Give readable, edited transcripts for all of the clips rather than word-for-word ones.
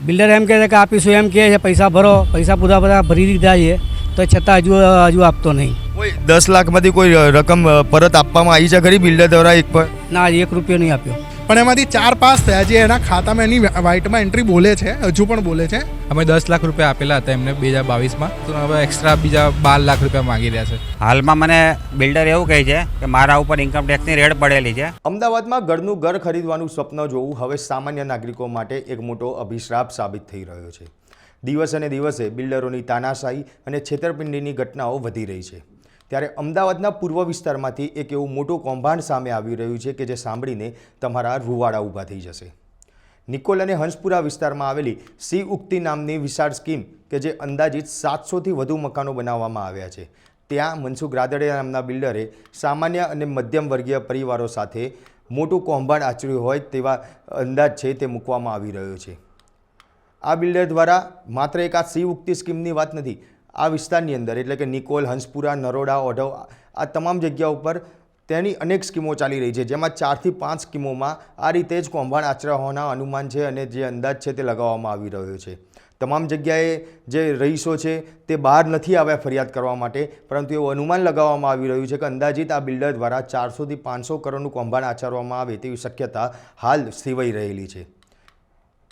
Builder એમ કહે છે કે આપીશું, એમ કહે છે પૈસા ભરો, પૈસા બધા ભરી દીધા છે, તો છતાં હજુ આપતો નહીં. કોઈ 10 લાખમાંથી કોઈ રકમ પરત આપવામાં આવી છે ખરી બિલ્ડર દ્વારા એક પણ? ના, 1 રૂપિયો નહીં આપ્યો. પણ એમાંથી 4 પાસ થયા, જે એના ખાતામાં એની વ્હાઇટમાં એન્ટ્રી બોલે છે, હજુ પણ બોલે છે. અમે 10 લાખ રૂપિયા આપેલા હતા એમને 2022માં, તો હવે એક્સ્ટ્રા બીજા 12 લાખ રૂપિયા માંગી રહ્યા છે. હાલમાં મને બિલ્ડર એવું કહે છે કે મારા ઉપર ઇન્કમ ટેક્સની રેડ પડેલી છે. અમદાવાદમાં ઘરનું ઘર ખરીદવાનું સ્વપ્ન જોવું હવે સામાન્ય નાગરિકો માટે એક મોટો અભિશ્રાપ સાબિત થઈ રહ્યો છે. દિવસે ને દિવસે બિલ્ડરોની તાનાશાહી અને છેતરપિંડીની ઘટનાઓ વધી રહી છે. ત્યારે અમદાવાદના પૂર્વ વિસ્તારમાંથી એક એવું મોટું કૌભાંડ સામે આવી રહ્યું છે કે જે સાંભળીને તમારા રૂવાડા ઊભા થઈ જશે. નિકોલ અને હંસપુરા વિસ્તારમાં આવેલી સી ઉક્તિ નામની વિશાળ સ્કીમ કે જે અંદાજિત 700થી વધુ મકાનો બનાવવામાં આવ્યા છે, ત્યાં મનસુખ રાદડિયા નામના બિલ્ડરે સામાન્ય અને મધ્યમ વર્ગીય પરિવારો સાથે મોટું કૌભાંડ આચર્યું હોય તેવા અંદાજ છે તે મૂકવામાં આવી રહ્યો છે. આ બિલ્ડર દ્વારા માત્ર એક આ સી ઉક્તિ સ્કીમની વાત નથી, આ વિસ્તારની અંદર એટલે કે નિકોલ, હંસપુરા, નરોડા, ઓઢવ આ તમામ જગ્યા ઉપર તેની અનેક સ્કીમો ચાલી રહી છે, જેમાં 4 થી 5 સ્કીમોમાં આ રીતે જ કૌભાંડ આચર્યા હોવાના અનુમાન છે અને જે અંદાજ છે તે લગાવવામાં આવી રહ્યો છે. તમામ જગ્યાએ જે રહીશો છે તે બહાર નથી આવ્યા ફરિયાદ કરવા માટે, પરંતુ એવું અનુમાન લગાવવામાં આવી રહ્યું છે કે અંદાજિત આ બિલ્ડર દ્વારા 400 થી 500 કરોડનું કૌભાંડ આચરવામાં આવે તેવી શક્યતા હાલ સેવાઈ રહેલી છે.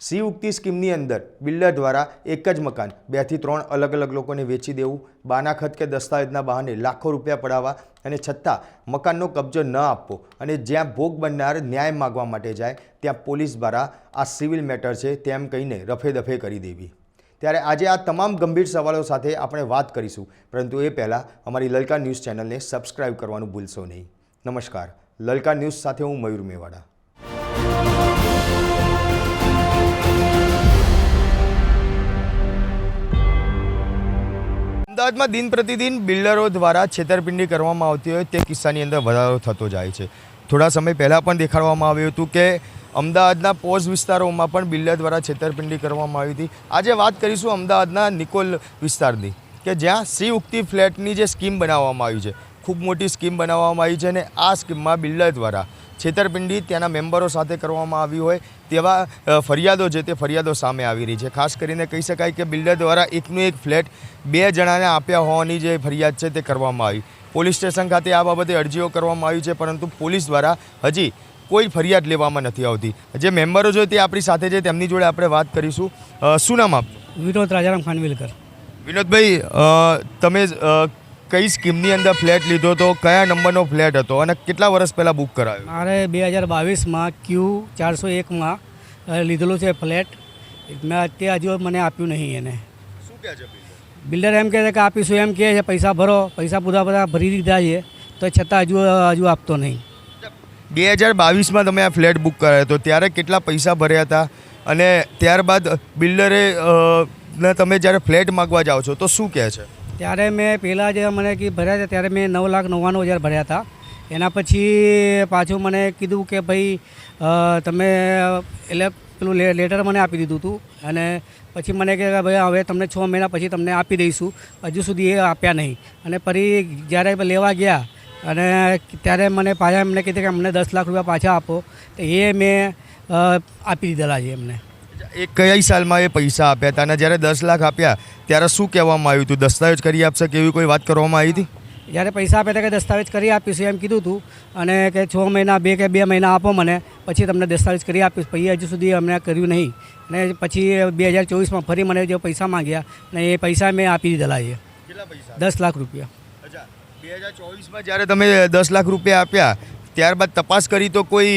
સી ઉક્તિ સ્કીમની અંદર બિલ્ડર દ્વારા એક જ મકાન 2 થી 3 અલગ અલગ લોકોને વેચી દેવું, બાનાખત કે દસ્તાવેજના બહાને લાખો રૂપિયા પડાવવા અને છતાં મકાનનો કબજો ન આપવો અને જ્યાં ભોગ બનનાર ન્યાય માગવા માટે જાય ત્યાં પોલીસ દ્વારા આ સિવિલ મેટર છે તેમ કહીને રફે દફે કરી દેવી. ત્યારે આજે આ તમામ ગંભીર સવાલો સાથે આપણે વાત કરીશું, પરંતુ એ પહેલાં અમારી લલકા ન્યૂઝ ચેનલને સબસ્ક્રાઇબ કરવાનું ભૂલશો નહીં. નમસ્કાર, લલકા ન્યૂઝ સાથે હું મયુર મેવાડા. અમદાવાદમાં દિન પ્રતિદિન બિલ્ડરો દ્વારા છેતરપિંડી કરવામાં આવતી હોય તે કિસ્સાની અંદર વધારો થતો જાય છે. થોડા સમય પહેલાં પણ દેખાડવામાં આવ્યું હતું કે અમદાવાદના પોશ વિસ્તારોમાં પણ બિલ્ડર દ્વારા છેતરપિંડી કરવામાં આવી હતી. આજે વાત કરીશું અમદાવાદના નિકોલ વિસ્તારની કે જ્યાં સી ઉક્તિ ફ્લેટની જે સ્કીમ બનાવવામાં આવી છે, ખૂબ મોટી સ્કીમ બનાવવામાં આવી છે અને આ સ્કીમમાં બિલ્ડર દ્વારા છેતરપિંડી ત્યાંના મેમ્બરો સાથે કરવામાં આવી હોય તેવા ફરિયાદો છે તે ફરિયાદો સામે આવી રહી છે. ખાસ કરીને કહી શકાય કે બિલ્ડર દ્વારા એકનું એક ફ્લેટ 2 જણાને આપ્યા હોવાની જે ફરિયાદ છે તે કરવામાં આવી. પોલીસ સ્ટેશન ખાતે આ બાબતે અરજીઓ કરવામાં આવી છે, પરંતુ પોલીસ દ્વારા હજી કોઈ ફરિયાદ લેવામાં નથી આવતી. જે મેમ્બરો છે તે આપણી સાથે છે, તેમની જોડે આપણે વાત કરીશું. શું નામ આપનું? વિનોદ રાજારામ ખાનવિલકર. વિનોદભાઈ, તમે કઈ સ્કીમની અંદર ફ્લેટ લીધો હતો, કયા નંબરનો ફ્લેટ હતો અને કેટલા વર્ષ પહેલાં બુક કરાયો? મારે 2022માં Q401માં લીધેલું છે ફ્લેટ. મેં અત્યારે હજુ મને આપ્યું નહીં. એને શું કહે છે બિલ્ડર એમ કહે છે કે આપીશું, એમ કહે છે પૈસા ભરો, પૈસા બધા ભરી દીધા છે, તો છતાં હજુ આપતો નહીં. 2022માં તમે આ ફ્લેટ બુક કરાયો હતો ત્યારે કેટલા પૈસા ભર્યા હતા અને ત્યારબાદ બિલ્ડરે તમે જ્યારે ફ્લેટ માગવા જાઓ છો તો શું કહે છે? ત્યારે મેં પહેલાં જે મને ભર્યા હતા ત્યારે મેં 9,99,000 ભર્યા હતા. એના પછી પાછું મને કીધું કે ભાઈ તમે એટલે પેલું લેટર મને આપી દીધું હતું અને પછી મને કે ભાઈ હવે તમને 6 મહિના પછી તમને આપી દઈશું. હજુ સુધી એ આપ્યા નહીં. અને ફરી જ્યારે લેવા ગયા અને ત્યારે મને પાછા એમને કીધું કે અમને 10 લાખ રૂપિયા પાછા આપો, તો એ મેં આપી દીધેલા છે એમને. એ કઈ સાલમાં એ પૈસા આપ્યા હતા અને જ્યારે 10 લાખ આપ્યા ત્યારે શું કહેવામાં આવ્યું હતું? દસ્તાવેજ કરી આપશે કે એવી કોઈ વાત કરવામાં આવી હતી? જ્યારે પૈસા આપ્યા હતા કે દસ્તાવેજ કરી આપીશું એમ કીધું હતું અને કે 6 મહિના 2 મહિના આપો મને, પછી તમને દસ્તાવેજ કરી આપીશ. પછી હજુ સુધી અમને કર્યું નહીં. અને પછી 2024માં ફરી મને જે પૈસા માંગ્યા અને એ પૈસા મેં આપી દીધેલા છે. કેટલા પૈસા? 10 લાખ રૂપિયા. અચ્છા, 2024માં જ્યારે તમે 10 લાખ રૂપિયા આપ્યા ત્યારબાદ તપાસ કરી તો કોઈ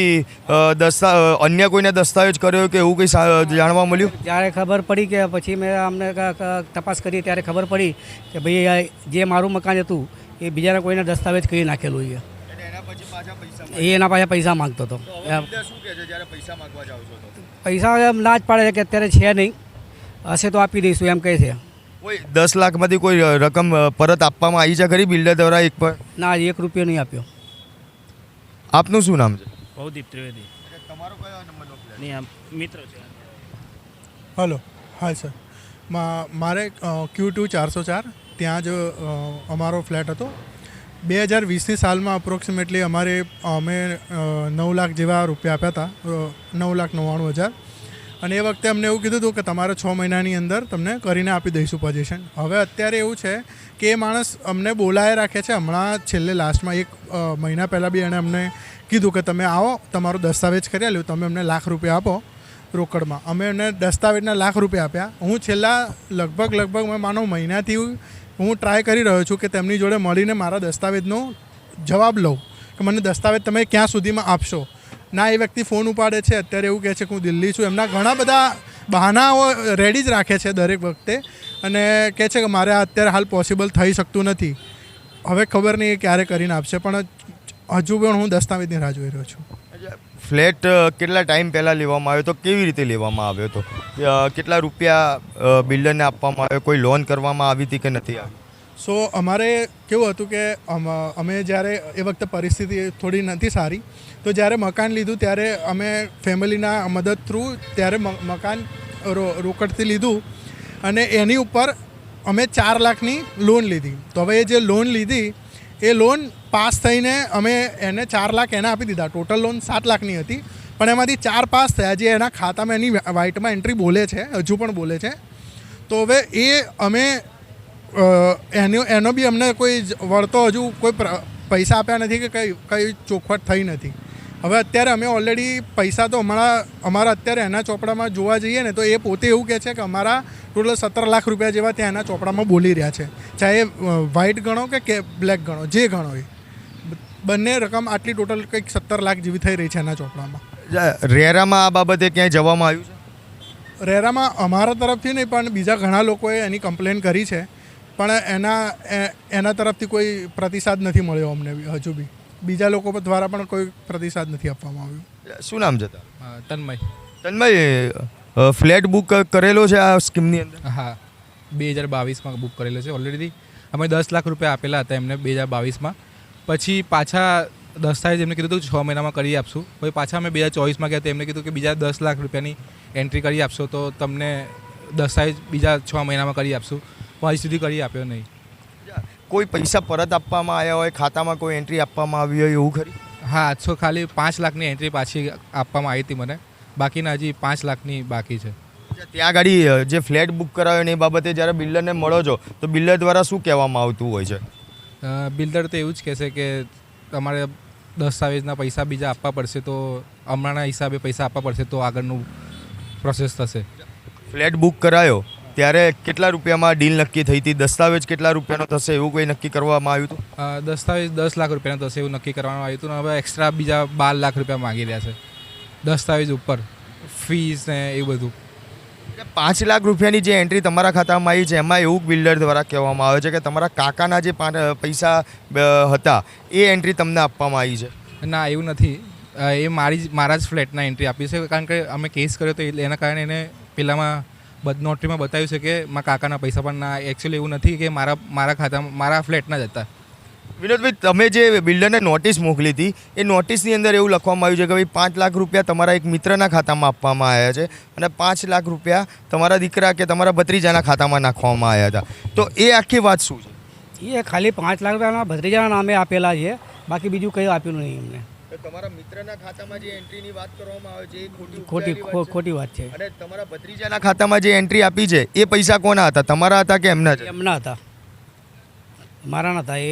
અન્ય કોઈને દસ્તાવેજ કર્યો કે એવું કંઈ જાણવા મળ્યું? જ્યારે ખબર પડી કે પછી મેં અમને તપાસ કરી ત્યારે ખબર પડી કે ભાઈ જે મારું મકાન હતું એ બીજાના કોઈને દસ્તાવેજ કરી નાખેલું છે. એ એના પાછા પૈસા માગતો હતો. પૈસા ના જ પાડે છે કે અત્યારે છે નહીં, હશે તો આપી દઈશું એમ કહે છે. કોઈ 10 લાખમાંથી કોઈ રકમ પરત આપવામાં આવી છે ખરી બિલ્ડર દ્વારા એક પણ? ના, 1 રૂપિયો નહીં આપ્યો. આપનું શું નામ છે? ભવદીપ ત્રિવેદી. તમારો કયો નંબરનો ફ્લેટ? નહીં, મિત્ર છે. હલો, હા સર, મારે Q2404 ત્યાં જ અમારો ફ્લેટ હતો. 2020ની સાલમાં અપ્રોક્સિમેટલી અમે 9 લાખ જેવા રૂપિયા આપ્યા હતા, 9,99,000. અને એ વખતે અમને એવું કીધું હતું કે તમારે 6 મહિનાની અંદર તમને કરીને આપી દઈશું પોઝિશન. હવે અત્યારે એવું છે કે એ માણસ અમને બોલાય રાખે છે. હમણાં છેલ્લે લાસ્ટમાં 1 મહિના પહેલાં બી એણે અમને કીધું કે તમે આવો, તમારો દસ્તાવેજ કરી આલ્યું, તમે અમને ₹1,00,000 આપો રોકડમાં. અમે એને દસ્તાવેજના ₹1,00,000 આપ્યા. હું છેલ્લા લગભગ મેં માનો મહિનાથી હું ટ્રાય કરી રહ્યો છું કે તેમની જોડે મળીને મારા દસ્તાવેજનો જવાબ લઉં કે મને દસ્તાવેજ તમે ક્યાં સુધીમાં આપશો. ના એ વ્યક્તિ ફોન ઉપાડે છે. અત્યારે એવું કહે છે કે હું દિલ્હી છું. એમના ઘણા બધા બહાનાઓ રેડી જ રાખે છે દરેક વખતે અને કહે છે કે મારે અત્યારે હાલ પોસિબલ થઈ શકતું નથી. હવે ખબર નહીં એ ક્યારે કરીને આપશે, પણ હજુ પણ હું દસ્તાવેજની રાહ જોઈ રહ્યો છું. ફ્લેટ કેટલા ટાઈમ પહેલાં લેવામાં આવ્યો તો કેવી રીતે લેવામાં આવ્યો હતો? કેટલા રૂપિયા બિલ્ડરને આપવામાં આવ્યો? કોઈ લોન કરવામાં આવી હતી કે નથી આવી? સો અમારે કેવું હતું કે અમે જ્યારે એ વખતે પરિસ્થિતિ થોડી નથી સારી, તો જ્યારે મકાન લીધું ત્યારે અમે ફેમિલીના મદદ થ્રુ ત્યારે મકાન રોકડથી લીધું અને એની ઉપર અમે 4 લાખની લોન લીધી. તો હવે એ જે લોન લીધી એ લોન પાસ થઈને અમે એને 4 લાખ એને આપી દીધા. ટોટલ લોન 7 લાખની હતી, પણ એમાંથી 4 પાસ થયા. જે એના ખાતામાં એની વ્હાઇટમાં એન્ટ્રી બોલે છે, હજુ પણ બોલે છે. તો હવે એ અમે એનો બી અમને કોઈ વળતો હજુ કોઈ પૈસા આપ્યા નથી કે કંઈ ચોખવટ થઈ નથી. હવે અત્યારે અમે ઓલરેડી પૈસા તો અમારા અત્યારે એના ચોપડામાં જોવા જઈએ ને તો એ પોતે એવું કહે છે કે અમારા ટોટલ 17 લાખ રૂપિયા જેવા ત્યાં એના ચોપડામાં બોલી રહ્યા છે. ચાહે વ્હાઇટ ગણો કે બ્લેક ગણો, જે ગણો એ બંને રકમ આટલી ટોટલ કંઈક 17 લાખ જેવી થઈ રહી છે એના ચોપડામાં. રેરામાં આ બાબતે ક્યાંય જવામાં આવ્યું છે? રેરામાં અમારા તરફથી નહીં, પણ બીજા ઘણા લોકોએ એની કમ્પ્લેન કરી છે, પણ એના તરફથી કોઈ પ્રતિસાદ નથી મળ્યો અમને હજુ બી. બીજા લોકો દ્વારા પણ કોઈ પ્રતિસાદ નથી આપવામાં આવ્યો. શું નામ છે? તન્મય. ફ્લેટ બુક કરેલો છે આ સ્કીમની અંદર? હા, 2022માં બુક કરેલો છે ઓલરેડી. અમે ₹10 લાખ આપેલા હતા એમને 2022માં. પછી પાછા દસ્તાવેજ એમને કીધું હતું 6 મહિનામાં કરી આપશું. પછી પાછા અમે 2024માં ગયા તો એમને કીધું કે બીજા ₹10 લાખ એન્ટ્રી કરી આપશો તો તમને દસ્તાવેજ બીજા 6 મહિનામાં કરી આપશું. પણ હજી સુધી કરી આપ્યો નહીં. કોઈ પૈસા પરત આપવામાં આવ્યા હોય, ખાતામાં કોઈ એન્ટ્રી આપવામાં આવી હોય એવું ખરી? હા, તો ખાલી 5 લાખની એન્ટ્રી પાછી આપવામાં આવી હતી મને. બાકીના હજી 5 લાખની બાકી છે. ત્યાં ગાડી જે ફ્લેટ બુક કરાવ્યો ને એ બાબતે જ્યારે બિલ્ડરને મળો છો તો બિલ્ડર દ્વારા શું કહેવામાં આવતું હોય છે? બિલ્ડર તો એવું જ કહેશે કે તમારે દસ્તાવેજના પૈસા બીજા આપવા પડશે, તો હમણાંના હિસાબે પૈસા આપવા પડશે તો આગળનું પ્રોસેસ થશે. ફ્લેટ બુક કરાયો ત્યારે કેટલા રૂપિયામાં ડીલ નક્કી થઈ હતી? દસ્તાવેજ કેટલા રૂપિયાનો થશે એવું કોઈ નક્કી કરવામાં આવ્યું હતું? દસ્તાવેજ ₹10 લાખ થશે એવું નક્કી કરવામાં આવ્યું હતું. હવે એક્સ્ટ્રા બીજા ₹12 લાખ માગી રહ્યા છે દસ્તાવેજ ઉપર, ફીસ ને એ બધું. ₹5 લાખ જે એન્ટ્રી તમારા ખાતામાં આવી છે એમાં એવું બિલ્ડર દ્વારા કહેવામાં આવે છે કે તમારા કાકાના જે પૈસા હતા એ એન્ટ્રી તમને આપવામાં આવી છે. ના, એવું નથી. એ મારા જ ફ્લેટના એન્ટ્રી આપી છે, કારણ કે અમે કેસ કર્યો તો એના કારણે એને પેલામાં નોટરીમાં બતાવ્યું છે કે મારા કાકાના પૈસા, પણ ના, એકચ્યુઅલી એવું નથી કે મારા ખાતામાં મારા ફ્લેટના જ હતા. વિનોદભાઈ, તમે જે બિલ્ડરને નોટિસ મોકલી હતી એ નોટિસની અંદર એવું લખવામાં આવ્યું છે કે ભાઈ ₹5 લાખ તમારા એક મિત્રના ખાતામાં આપવામાં આવ્યા છે અને ₹5 લાખ તમારા દીકરા કે તમારા ભત્રીજાના ખાતામાં નાખવામાં આવ્યા હતા. તો એ આખી વાત શું છે? એ ખાલી ₹5 લાખ ભત્રીજાના નામે આપેલા છે, બાકી બીજું કંઈ આપેલું નહીં એમને. તમારા મિત્રના ખાતામાં જે એન્ટ્રીની વાત કરવામાં આવે છે ખોટી વાત છે. અને તમારા ભત્રીજાના ખાતામાં જે એન્ટ્રી આપી છે એ પૈસા કોના હતા? તમારા હતા કે એમના? એમના હતા, મારા નહોતા. એ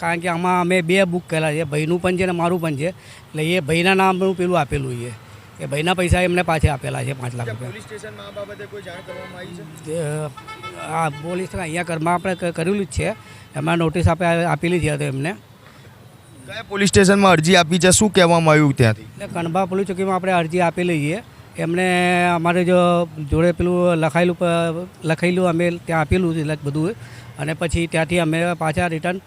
કારણ કે આમાં અમે 2 બુક કરેલા છે, ભાઈનું પણ છે ને મારું પણ છે. એટલે એ ભાઈના નામનું પેલું આપેલું છે, એ ભાઈના પૈસા એમને પાછા આપેલા છે ₹5 લાખ. પોલીસ સ્ટેશનમાં આ બાબતે કોઈ જાણ કરવામાં આવી છે? હા, પોલીસ અહીંયા ઘરમાં આપણે કરેલું જ છે. એમાં નોટિસ આપેલી છે તો એમને. કયા પોલીસ સ્ટેશનમાં અરજી આપી છે? શું કહેવામાં આવ્યું ત્યાંથી? એટલે કણબા પોલીસ ચોકીમાં આપણે અરજી આપેલી છે. એમને અમારે જો જોડે પેલું લખાયેલું અમે ત્યાં આપેલું છે બધું, અને પછી ત્યાંથી અમે પાછા રિટર્ન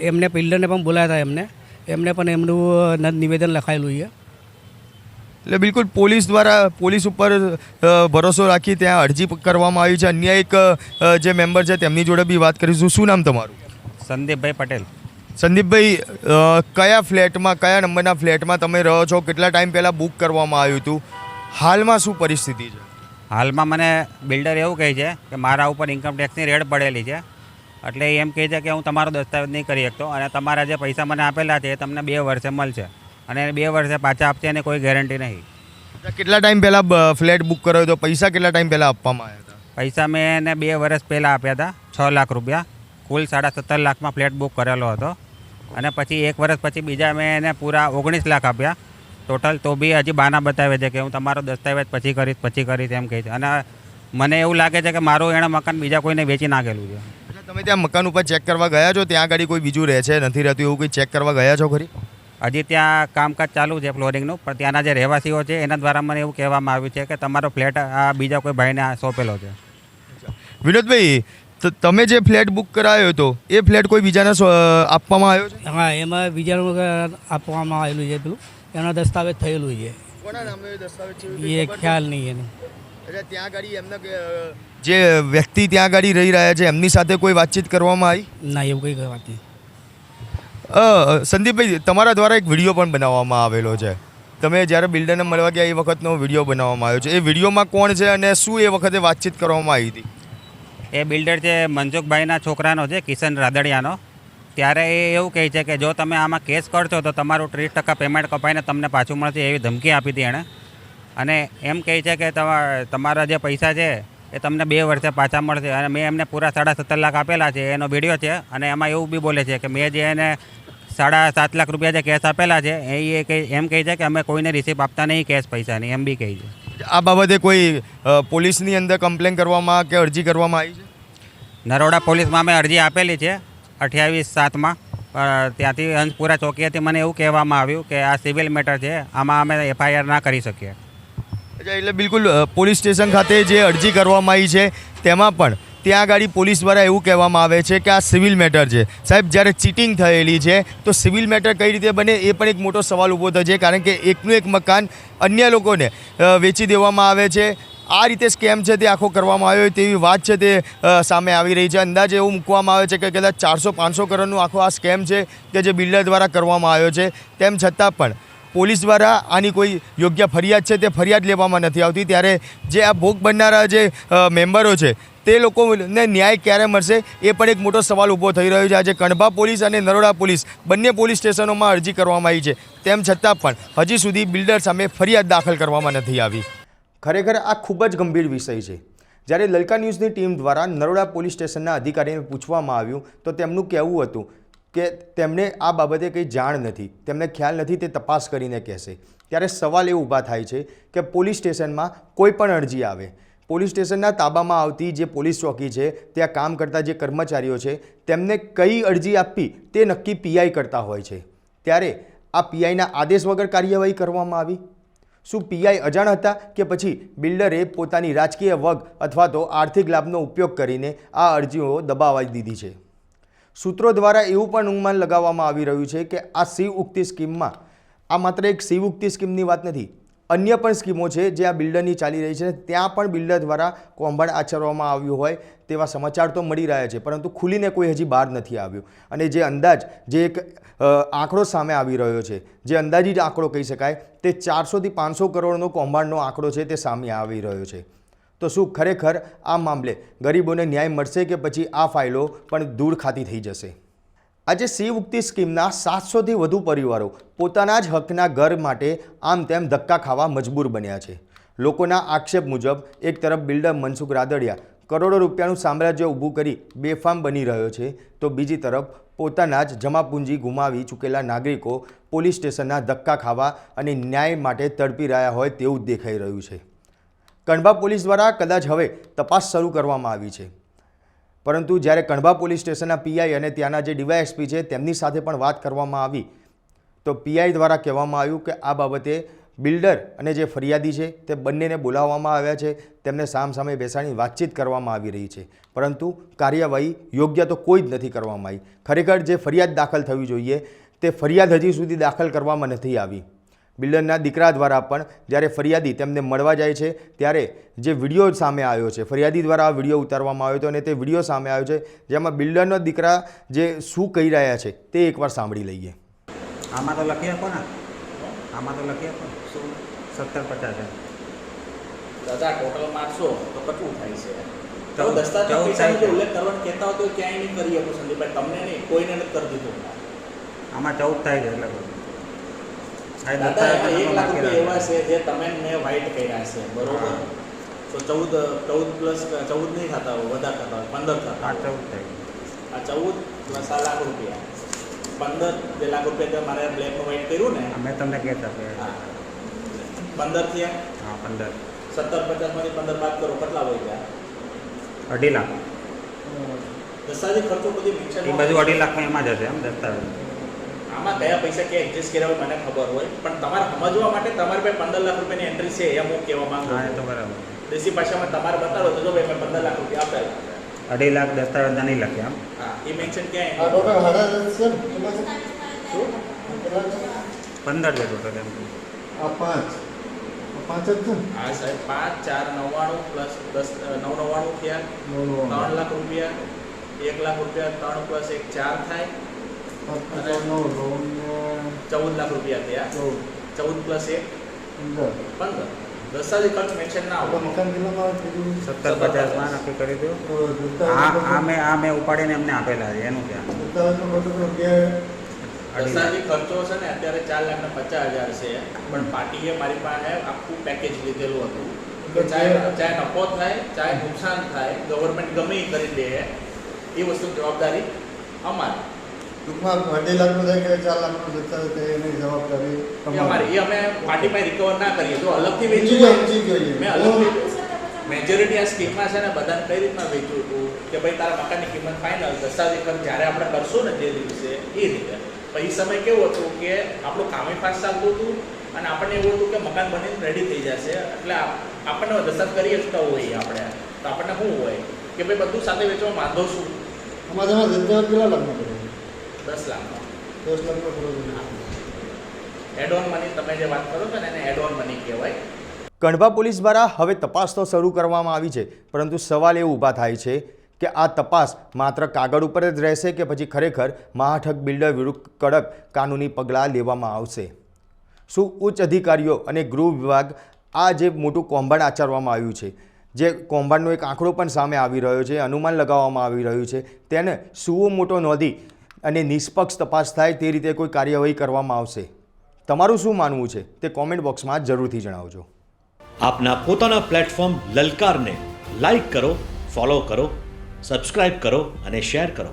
એમને બિલ્ડરને પણ બોલાયા હતા. એમને પણ એમનું નિવેદન લખાયેલું છે. એટલે બિલકુલ પોલીસ દ્વારા પોલીસ ઉપર ભરોસો રાખી ત્યાં અરજી કરવામાં આવી છે. અન્ય એક જે મેમ્બર છે તેમની જોડે બી વાત કરીશું. શું નામ તમારું? સંદીપભાઈ પટેલ. સંદીપભાઈ, કયા ફ્લેટમાં, કયા નંબરના ફ્લેટમાં તમે રહો છો? કેટલા ટાઈમ પહેલાં બુક કરવામાં આવ્યું હતું? હાલમાં શું પરિસ્થિતિ છે? હાલમાં મને બિલ્ડર એવું કહે છે કે મારા ઉપર ઇન્કમટેક્સની રેડ પડેલી છે, એટલે એમ કહે છે કે હું તમારો દસ્તાવેજ નહીં કરી શકતો અને તમારા જે પૈસા મને આપેલા છે એ તમને 2 વર્ષે મળશે અને 2 વર્ષે પાછા આપશે અને કોઈ ગેરંટી નહીં. કેટલા ટાઈમ પહેલાં ફ્લેટ બુક કર્યો હતો? પૈસા કેટલા ટાઈમ પહેલાં આપવામાં આવ્યા હતા? પૈસા મેં એને 2 વર્ષ પહેલાં આપ્યા હતા, 6 લાખ રૂપિયા. કુલ 17.5 લાખમાં ફ્લેટ બુક કરેલો હતો. અને પછી 1 વર્ષ પછી બીજા મેં એને પૂરા 19 લાખ આપ્યા ટોટલ. તો બી હજી બાના બતાવે છે કે હું તમારો દસ્તાવેજ પછી કરીશ એમ કહે છે. અને મને એવું લાગે છે કે મારું એણે મકાન બીજા કોઈને વેચી નાખેલું છે. એટલે તમે ત્યાં મકાન ઉપર ચેક કરવા ગયા છો? ત્યાં આગળ કોઈ બીજું રહે છે, નથી રહેતું, એવું કંઈ ચેક કરવા ગયા છો ખરી? હજી ત્યાં કામકાજ ચાલુ છે ફ્લોરિંગનું, પણ ત્યાંના જે રહેવાસીઓ છે એના દ્વારા મને એવું કહેવામાં આવ્યું છે કે તમારો ફ્લેટ આ બીજા કોઈ ભાઈને સોંપેલો છે. વિનોદભાઈ, તો તમે જે ફ્લેટ બુક કરાયો હતો એ ફ્લેટ કોઈ બીજાને આપવામાં આવ્યો છે? હા, એમાં બીજાનું આપવામાં આવેલું છે, પેલું એના દસ્તાવેજ થયેલું છે. કોના નામે દસ્તાવેજ એ ખ્યાલ નહીં એનું. એટલે ત્યાં આગળ એમના જે વ્યક્તિ ત્યાં આગળ રહી રહ્યા છે એમની સાથે કોઈ વાતચીત કરવામાં આવી? ના, એવું કંઈ વાત નહીં. સંદીપભાઈ, તમારા દ્વારા એક વિડીયો પણ બનાવવામાં આવેલો છે. તમે જ્યારે બિલ્ડરને મળવા ગયા એ વખતનો વિડીયો બનાવવામાં આવ્યો છે. એ વિડીયોમાં કોણ છે અને શું એ વખતે વાતચીત કરવામાં આવી હતી? એ બિલ્ડર છે મનસુખભાઈના છોકરાનો છે, કિશન રાદડિયાનો. ત્યારે એ એવું કહે છે કે જો તમે આમાં કેસ કરશો તો તમારું 30% પેમેન્ટ કપાઈને તમને પાછું મળશે, એવી ધમકી આપી હતી એણે. અને એમ કહે છે કે તમારા જે પૈસા છે એ તમને 2 વર્ષે પાછા મળશે. અને મેં એમને પૂરા 17.5 લાખ આપેલા છે, એનો વિડીયો છે. અને એમાં એવું બી બોલે છે કે મેં જે એને 7.5 લાખ રૂપિયા જે કેશ આપેલા છે એ એમ કહે છે કે અમે કોઈને રિસીપ આપતા નહીં કેશ પૈસાની, એમ બી કહે છે. આ બાબતે કોઈ પોલીસની અંદર કમ્પ્લેન કરવામાં કે અરજી કરવામાં આવી છે? નરોડા પોલીસમાં મેં અરજી આપેલી છે 28/7માં. ત્યાંથી હંસપુરા ચોકીએથી મને એવું કહેવામાં આવ્યું કે આ સિવિલ મેટર છે, આમાં અમે FIR ના કરી શકીએ. એટલે બિલકુલ પોલીસ સ્ટેશન ખાતે જે અરજી કરવામાં આવી છે તેમાં પણ ત્યાં આગળ પોલીસ દ્વારા એવું કહેવામાં આવે છે કે આ સિવિલ મેટર છે. સાહેબ, જ્યારે ચીટિંગ થયેલી છે તો સિવિલ મેટર કઈ રીતે બને એ પણ એક મોટો સવાલ ઊભો થયો છે, કારણ કે એકનું એક મકાન અન્ય લોકોને વેચી દેવામાં આવે છે. આ રીતે સ્કેમ છે તે આખો કરવામાં આવ્યો તેવી વાત છે તે સામે આવી રહી છે. અંદાજે એવું મૂકવામાં આવે છે કે કદાચ 400-500 કરોડનું આખો આ સ્કેમ છે કે જે બિલ્ડર દ્વારા કરવામાં આવ્યો છે. તેમ છતાં પણ પોલીસ દ્વારા આની કોઈ યોગ્ય ફરિયાદ છે તે ફરિયાદ લેવામાં નથી આવતી. ત્યારે જે આ ભોગ બનનારા જે મેમ્બરો છે તે લોકોને ન્યાય ક્યારે મળશે એ પણ એક મોટો સવાલ ઊભો થઈ રહ્યો છે. આજે કણભા પોલીસ અને નરોડા પોલીસ બંને પોલીસ સ્ટેશનોમાં અરજી કરવામાં આવી છે, તેમ છતાં પણ હજી સુધી બિલ્ડર સામે ફરિયાદ દાખલ કરવામાં નથી આવી. ખરેખર આ ખૂબ જ ગંભીર વિષય છે. જ્યારે લલકા ન્યૂઝની ટીમ દ્વારા નરોડા પોલીસ સ્ટેશનના અધિકારીને પૂછવામાં આવ્યું તો તેમનું કહેવું હતું કે તેમને આ બાબતે કંઈ જાણ નથી, તેમને ખ્યાલ નથી, તે તપાસ કરીને કહેશે. ત્યારે સવાલ એ ઊભા થાય છે કે પોલીસ સ્ટેશનમાં કોઈ પણ અરજી આવે, પોલીસ સ્ટેશનના તાબામાં આવતી જે પોલીસ ચોકી છે ત્યાં કામ કરતા જે કર્મચારીઓ છે તેમને કઈ અરજી આપવી તે નક્કી PI કરતા હોય છે. ત્યારે આ PIના આદેશ વગર કાર્યવાહી કરવામાં આવી. શું PI અજાણ હતા કે પછી બિલ્ડરે પોતાની રાજકીય વગ અથવા તો આર્થિક લાભનો ઉપયોગ કરીને આ અરજીઓ દબાવી દીધી છે? સૂત્રો દ્વારા એવું પણ અનુમાન લગાવવામાં આવી રહ્યું છે કે આ શિવ ઉક્તિ સ્કીમમાં આ માત્ર એક શિવ ઉક્તિ સ્કીમની વાત નથી, અન્ય પણ સ્કીમો છે જે આ બિલ્ડરની ચાલી રહી છે. ત્યાં પણ બિલ્ડર દ્વારા કૌભાંડ આચરવામાં આવ્યું હોય તેવા સમાચાર તો મળી રહ્યા છે, પરંતુ ખુલીને કોઈ હજી બહાર નથી આવ્યું. અને જે અંદાજ, જે એક આંકડો સામે આવી રહ્યો છે, જે અંદાજિત આંકડો કહી શકાય, તે 400 થી 500 કરોડનો કૌભાંડનો આંકડો છે તે સામે આવી રહ્યો છે. તો શું ખરેખર આ મામલે ગરીબોને ન્યાય મળશે કે પછી આ ફાઇલો પણ દૂર ખાતી થઈ જશે? આજે શિવ ઉક્તિ સ્કીમના 700થી વધુ પરિવારો પોતાના જ હકના ઘર માટે આમ તેમ ધક્કા ખાવા મજબૂર બન્યા છે. લોકોના આક્ષેપ મુજબ એક તરફ બિલ્ડર મનસુખ રાદડિયા કરોડો રૂપિયાનું સામ્રાજ્ય ઊભું કરી બેફામ બની રહ્યો છે, તો બીજી તરફ પોતાના જ જમાપૂંજી ગુમાવી ચૂકેલા નાગરિકો પોલીસ સ્ટેશનના ધક્કા ખાવા અને ન્યાય માટે તડપી રહ્યા હોય તેવું જ દેખાઈ રહ્યું છે. કણભા પોલીસ દ્વારા કદાચ હવે તપાસ શરૂ કરવામાં આવી છે, પરંતુ જ્યારે કણભા પોલીસ સ્ટેશનના PI અને ત્યાંના જે DYSP છે તેમની સાથે પણ વાત કરવામાં આવી તો PI દ્વારા કહેવામાં આવ્યું કે આ બાબતે બિલ્ડર અને જે ફરિયાદી છે તે બંનેને બોલાવવામાં આવ્યા છે, તેમને સામસામે બેસાડી વાતચીત કરવામાં આવી રહી છે, પરંતુ કાર્યવાહી યોગ્ય તો કોઈ જ નથી કરવામાં આવી. ખરેખર જે ફરિયાદ દાખલ થવી જોઈએ તે ફરિયાદ હજી સુધી દાખલ કરવામાં નથી આવી. બિલ્ડરના દીકરા દ્વારા પણ જ્યારે ફરિયાદી તેમને મળવા જાય છે ત્યારે જે વિડીયો સામે આવ્યો છે, ફરિયાદી દ્વારા આ વિડીયો ઉતારવામાં આવ્યો હતો અને તે વિડીયો સામે આવ્યો છે જેમાં બિલ્ડરનો દીકરા જે શું કહી રહ્યા છે તે એકવાર સાંભળી લઈએ. આમાં તો લખી આપો ને, આમાં તો લખી આપો 70-50. દાદા ટોટલ મારશો તો કેટલું થાય છે? તમે દસ્તાવેજ પૈસાનો જે ઉલ્લેખ કરવાનો કહેતા હો તો ક્યાંય નહીં કરી શકો સંદીપભાઈ, તમને નહીં, કોઈને નથી કરી દીધું. આમાં 14 થાય છે એટલે આ દાદા દસ્તાવેજ એમાં 1 લાખ બાકી રૂપિયા રાખે. એવા છે જે તમે ને મેં વાઇટ કર્યા છે બરોબર હા. તો 14 પ્લસ 14 નહીં થતા હોય વધારે થતા હોય 15 થતા આ હોય 14 થઈ ગયું. આ 14 પ્લસ આ લાખ રૂપિયા 15 2 લાખ રૂપિયા તો મારે બ્લેક નું વાઇટ કર્યું ને મેં તમને કહેતા કે હા 15 થયા હા 15 70 50 માંથી 15 બાદ કરો કેટલા હોય ગયા 2.5 લાખ દસ્તાવેજી ખર્ચો બધી મિક્સર એ બધું 2.5 લાખમાં એમાં જ હશે એમ દસ્તાવેજ. આમાં કયા પૈસા ક્યાં એડજસ્ટ કર્યા હોય મને ખબર હોય પણ તમારે સમજવા માટે તમારી પાસે 15 લાખ રૂપિયાની એન્ટ્રી છે એમ હું કહેવા માંગુ હા એ છું તો બરાબર. દેશી ભાષામાં તમારે બતાવો તો જો ભાઈ મેં 15 લાખ રૂપિયા આપેલા 2.5 લાખ દસ્તાવેજ નહીં લખ્યા એમ. હા એ મેન્શન ક્યાં આ ટોટલ હાડા છે ને? શું 15 છે ટોટલ એમ. આ પાંચ જ છે ને? હા સાહેબ 5 4 99 પ્લસ 10 999 થયા 3 લાખ રૂપિયા 1 લાખ રૂપિયા 3 પ્લસ 1 4 થાય 14 લાખ રૂપિયા થયા 14 પ્લસ 1 15 દસ્તાવેજી ખર્ચ મેન્શન ના હોય મકાન કિલ્લામાં કીધું 70 50 માં નક્કી કરી દો. આ મેં ઉપાડીને એમને આપેલા છે એનું ક્યાં દસ્તાવેજનો ખર્ચો કે દસ્તાવેજી ખર્ચો છે ને અત્યારે 4,50,000 છે પણ પાર્ટીએ મારી પાસે આખું પેકેજ લીધેલું હતું કે ચાહે નફો થાય ચાહે નુકસાન થાય ગવર્મેન્ટ ગમે એ કરી દે એ વસ્તુ જવાબદારી અમારી ટૂંકમાં 2.5 લાખનું થાય કે 4 લાખનું દસ્તાવેજ થાય એની જવાબદારી એ અમારી એ અમે પાર્ટીમાં રિકવર ના કરીએ જો અલગથી ઊંચી વેચ્યું જોઈએ મેં અલગથી મેજોરિટી આ સ્કીમમાં છે ને બધાને કઈ રીતના વેચ્યું હતું કે ભાઈ તારા મકાનની કિંમત ફાઇનલ દસ્તાવેજી ખર્ચ જ્યારે આપણે કરશું ને જે દિવસે એ રીતે પણ એ સમય કેવું હતું કે આપણું કામે ફાસ્ટ ચાલતું હતું અને આપણને એવું હતું કે મકાન બનીને રેડી થઈ જશે એટલે આપણને દસ્તાવેજ કરી શકતા હોઈએ આપણે તો આપણને શું હોય કે ભાઈ બધું સાથે વેચવા વાંધો શું આમાં તમે દસ્તાવેજ કેટલા લાખનો કર્યો 10 લાખનો 10 લાખનો કર્યો એડ ઓન મની તમે જે વાત કરો છો ને એને એડ ઓન મની કહેવાય. કણભા પોલીસ દ્વારા હવે તપાસ તો શરૂ કરવામાં આવી છે, પરંતુ સવાલ એ ઊભા થાય છે કે આ તપાસ માત્ર કાગળ ઉપર જ રહેશે કે પછી ખરેખર મહાઠગ બિલ્ડર વિરુદ્ધ કડક કાનૂની પગલાં લેવામાં આવશે. શું ઉચ્ચ અધિકારીઓ અને ગૃહ વિભાગ આ જે મોટું કૌભાંડ આચરવામાં આવ્યું છે, જે કૌભાંડનો એક આંકડો પણ સામે આવી રહ્યો છે, અનુમાન લગાવવામાં આવી રહ્યું છે, તેને સુઓ મોટો નોંધી અને નિષ્પક્ષ તપાસ થાય તે રીતે કોઈ કાર્યવાહી કરવામાં આવશે? તમારું શું માનવું છે તે કોમેન્ટ બોક્સમાં જરૂરથી જણાવજો. આપના પોતાના પ્લેટફોર્મ લલકારને લાઈક કરો, ફોલો કરો, સબસ્ક્રાઇબ કરો અને શેર કરો.